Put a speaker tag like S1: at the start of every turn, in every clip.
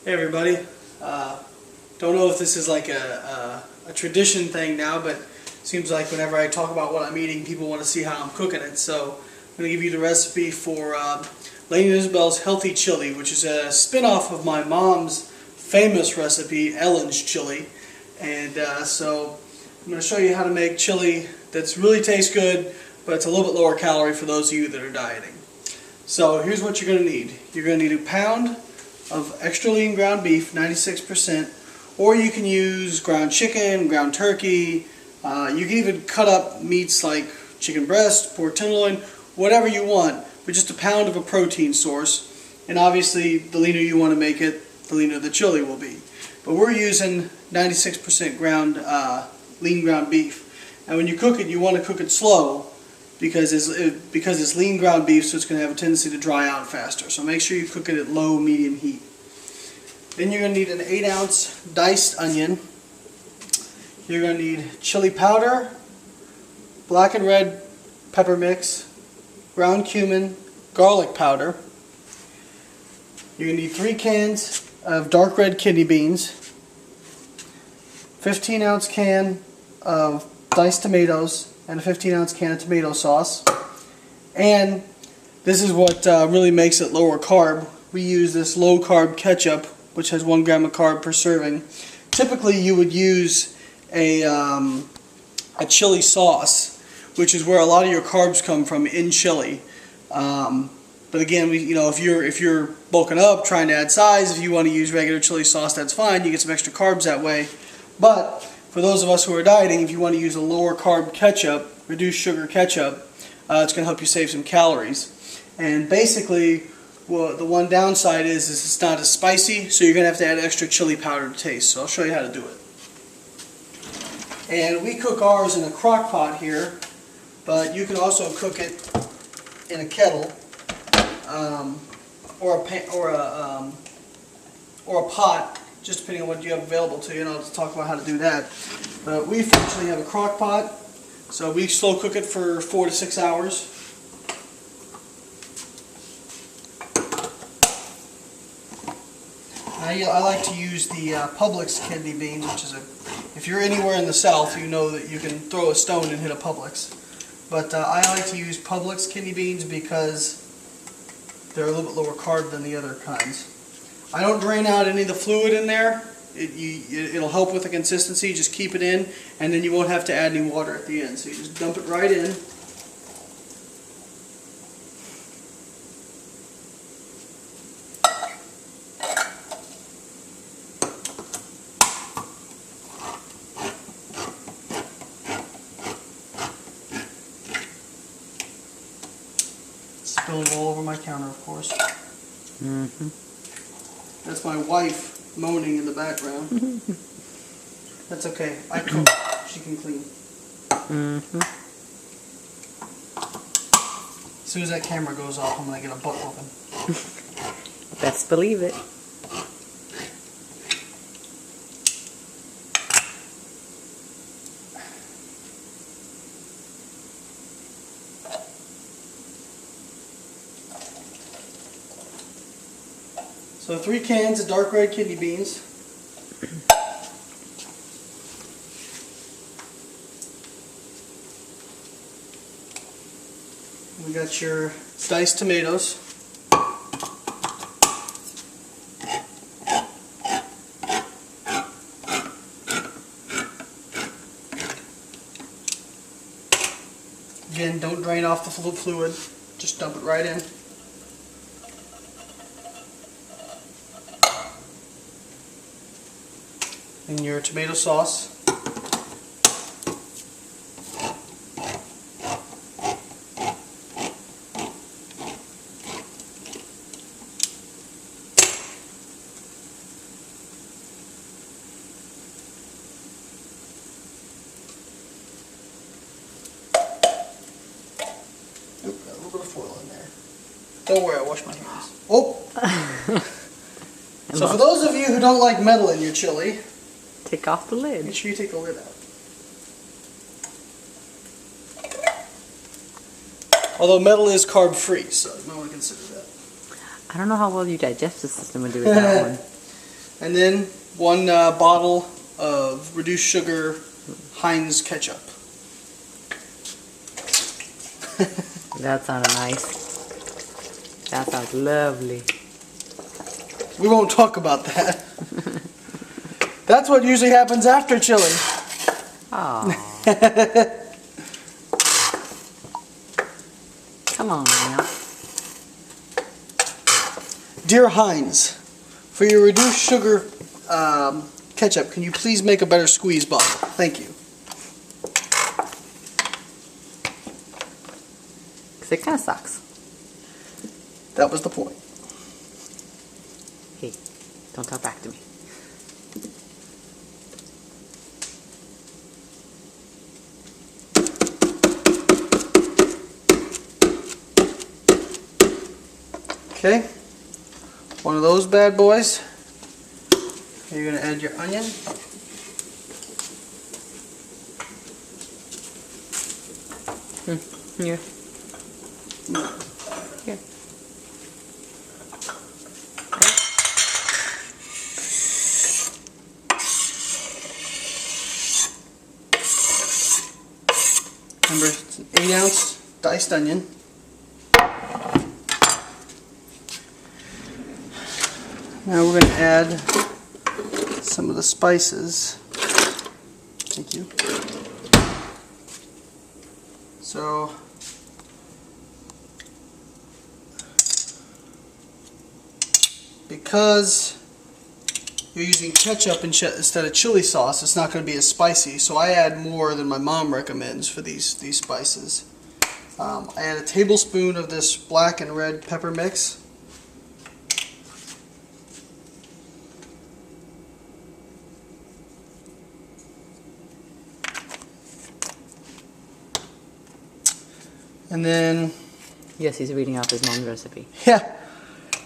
S1: Hey everybody, don't know if this is like a tradition thing now, but it seems like whenever I talk about what I'm eating, people want to see how I'm cooking it. So I'm going to give you the recipe for Layne and Isabel's Healthy Chili, which is a spin-off of my mom's famous recipe, Ellen's Chili. And so I'm going to show you how to make chili that's really tastes good, but it's a little bit lower calorie for those of you that are dieting. So here's what you're going to need. You're going to need a pound of extra lean ground beef, 96%, or you can use ground chicken, ground turkey. You can even cut up meats like chicken breast, pork tenderloin, whatever you want, but just a pound of a protein source. And obviously, the leaner you want to make it, the leaner the chili will be. But we're using 96% lean ground beef. And when you cook it, you want to cook it slow because it's lean ground beef, so it's going to have a tendency to dry out faster. So make sure you cook it at low, medium heat. Then you're going to need an 8-ounce diced onion. You're going to need chili powder, black and red pepper mix, ground cumin, garlic powder. You're going to need 3 cans of dark red kidney beans, 15-ounce can of diced tomatoes, and a 15-ounce can of tomato sauce. And this is what really makes it lower carb. We use this low carb ketchup, which has 1 gram of carb per serving. Typically you would use a chili sauce, which is where a lot of your carbs come from in chili. But again, if you're bulking up, trying to add size, if you want to use regular chili sauce, that's fine. You get some extra carbs that way. But for those of us who are dieting, if you want to use a lower carb ketchup, reduced sugar ketchup, it's going to help you save some calories. And basically, well, the one downside is it's not as spicy, so you're going to have to add extra chili powder to taste. So I'll show you how to do it. And we cook ours in a crock pot here, but you can also cook it in a kettle or a pot, just depending on what you have available to you, and I'll just talk about how to do that. But we fortunately have a crock pot, so we slow cook it for 4 to 6 hours. I like to use the Publix kidney beans, which is if you're anywhere in the South, you know that you can throw a stone and hit a Publix. But I like to use Publix kidney beans because they're a little bit lower carb than the other kinds. I don't drain out any of the fluid in there. It'll help with the consistency. Just keep it in, and then you won't have to add any water at the end. So you just dump it right in. Spilling all over my counter, of course. Mm-hmm. That's my wife moaning in the background. That's okay. I cook. She can clean. Mm-hmm. As soon as that camera goes off, I'm going to get a butt whooping.
S2: Best believe it.
S1: So 3 cans of dark red kidney beans. We got your diced tomatoes. Again, don't drain off the fluid, just dump it right in. And your tomato sauce. Oop, got a little bit of foil in there. Don't worry, I wash my hands. Oh! So for those of you who don't like metal in your chili,
S2: take off the lid.
S1: Make sure you take the lid out. Although metal is carb-free, so you might want to consider that.
S2: I don't know how well your digestive system would do with that one.
S1: And then 1 bottle of reduced sugar Heinz ketchup.
S2: That sounded nice. That sounds lovely.
S1: We won't talk about that. That's what usually happens after chili.
S2: Aww. Come on now.
S1: Dear Heinz, for your reduced sugar ketchup, can you please make a better squeeze bottle? Thank you.
S2: Because it kind of sucks.
S1: That was the point.
S2: Hey, don't talk back to me.
S1: Okay, one of those bad boys. You're going to add your onion.
S2: Here. Here.
S1: Remember, it's an 8-ounce diced onion. Now we're going to add some of the spices. Thank you. So, because you're using ketchup instead of chili sauce, it's not going to be as spicy. So I add more than my mom recommends for these spices. I add a tablespoon of this black and red pepper mix. And then,
S2: Yes, he's reading off his mom's recipe.
S1: yeah,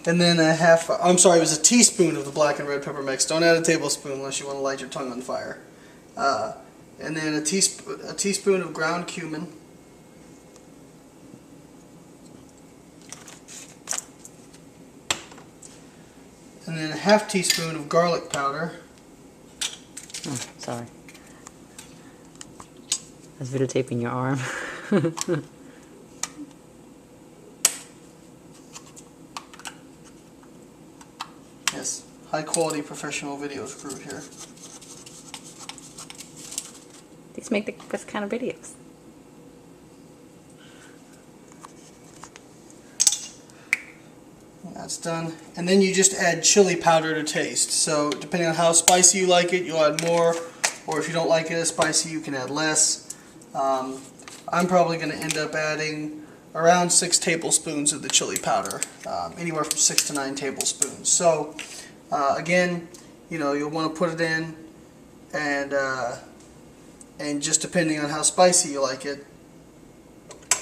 S1: and then it was a teaspoon of the black and red pepper mix. Don't add a tablespoon unless you want to light your tongue on fire. And then a teaspoon of ground cumin. And then a half teaspoon of garlic powder.
S2: Oh, sorry. I was videotaping your arm.
S1: Yes, high quality professional videos crew here.
S2: These make the best kind of videos.
S1: That's done. And then you just add chili powder to taste. So depending on how spicy you like it, you'll add more. Or if you don't like it as spicy, you can add less. I'm probably going to end up adding around 6 tablespoons of the chili powder. Anywhere from 6 to 9 tablespoons. So again, you'll want to put it in, and just depending on how spicy you like it,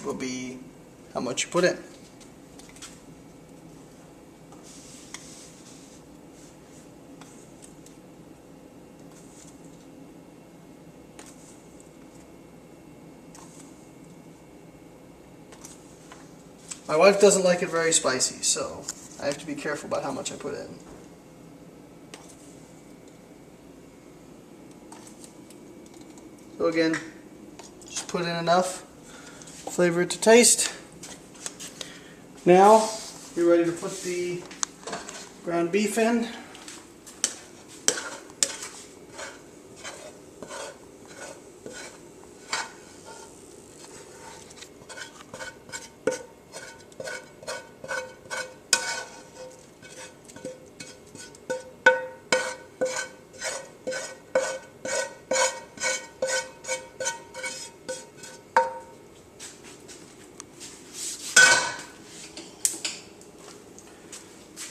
S1: will be how much you put in. My wife doesn't like it very spicy, so I have to be careful about how much I put in. So again, just put in enough, flavor it to taste. Now, you're ready to put the ground beef in.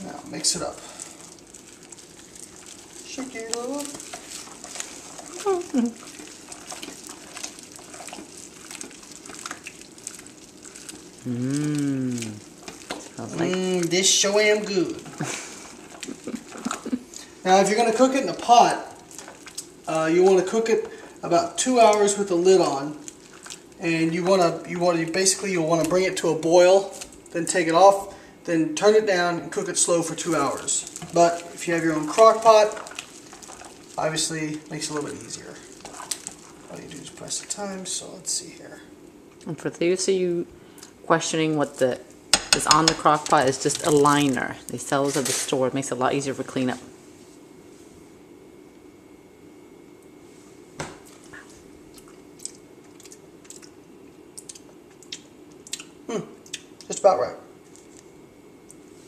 S1: Now mix it up. Shake it up. This sure am good. Now if you're going to cook it in a pot, you want to cook it about 2 hours with the lid on, and you'll want to bring it to a boil, then take it off, then turn it down and cook it slow for 2 hours. But if you have your own crock pot, obviously makes it a little bit easier. All you do is press the time, so let's see here.
S2: And for those of you questioning what is on the crock pot, is just a liner. They sell those at the store. It makes it a lot easier for cleanup.
S1: Just about right.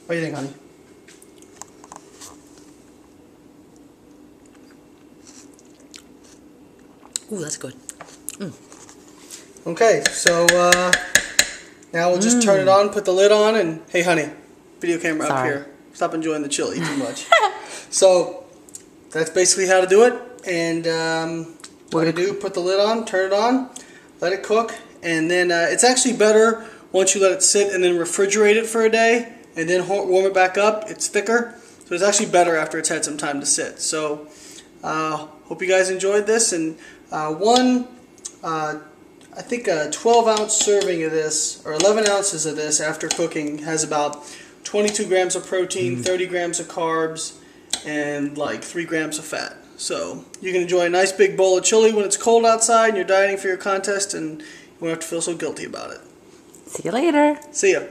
S1: What do you think, honey?
S2: Ooh, that's good.
S1: Okay, so now we'll just turn it on, put the lid on, and hey, honey, video camera up here. Stop enjoying the chili too much. So that's basically how to do it. And what to do, put the lid on, turn it on, let it cook, and then it's actually better once you let it sit and then refrigerate it for a day and then warm it back up. It's thicker, so it's actually better after it's had some time to sit. So hope you guys enjoyed this. And I think a 12-ounce serving of this, or 11 ounces of this after cooking, has about 22 grams of protein, 30 grams of carbs, and like 3 grams of fat. So you can enjoy a nice big bowl of chili when it's cold outside and you're dieting for your contest, and you won't have to feel so guilty about it.
S2: See you later.
S1: See ya.